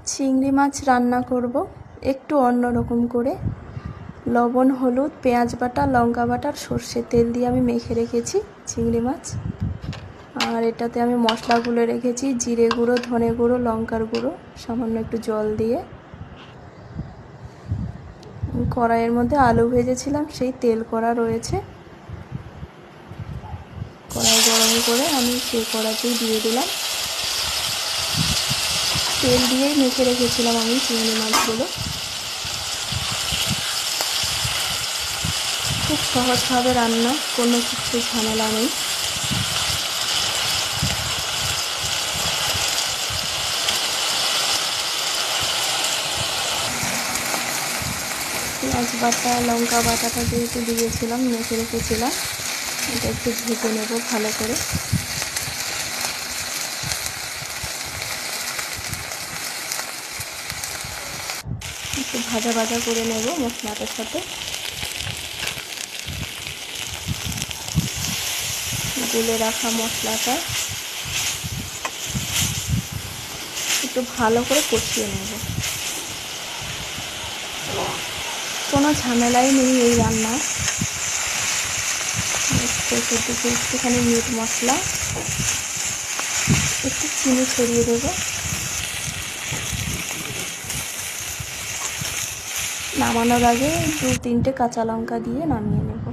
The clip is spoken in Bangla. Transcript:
চিংড়ি মাছ রান্না করব একটু অন্যরকম করে। লবণ, হলুদ, পেঁয়াজ বাটা, লঙ্কা বাটা আর সর্ষের তেল দিয়ে আমি মেখে রেখেছি চিংড়ি মাছ। আর এটাতে আমি মশলাগুলো রেখেছি জিরে গুঁড়ো, ধনে গুঁড়ো, লঙ্কার গুঁড়ো, সামান্য একটু জল দিয়ে। কড়াইয়ের মধ্যে আলু ভেজেছিলাম, সেই তেল কড়া রয়েছে। কড়াই গরম করে আমি সেই কড়াতেই দিয়ে দিলাম। তেল দিয়েই মেখে রেখেছিলাম আমি চিংড়ি মাছগুলো। খুব সহজভাবে রান্না, কোনো কিছু ঝামেলা নেই। পেঁয়াজ বাটা, লঙ্কা বাটাটা যেহেতু দিয়েছিলাম, মেখে রেখেছিলাম, এটা একটু ভেজে নেব ভালো করে। একটু ভাজা ভাজা করে নেব মশলাটার সাথে। গুলে রাখা মশলাটা একটু ভালো করে কষিয়ে নেব। কোনো ঝামেলাই নেই এই রান্না। একটুখানি মিট মশলা, একটু চিনি ছড়িয়ে দেব। নামানোর আগে 2-3টে কাঁচা লঙ্কা দিয়ে নামিয়ে নেব।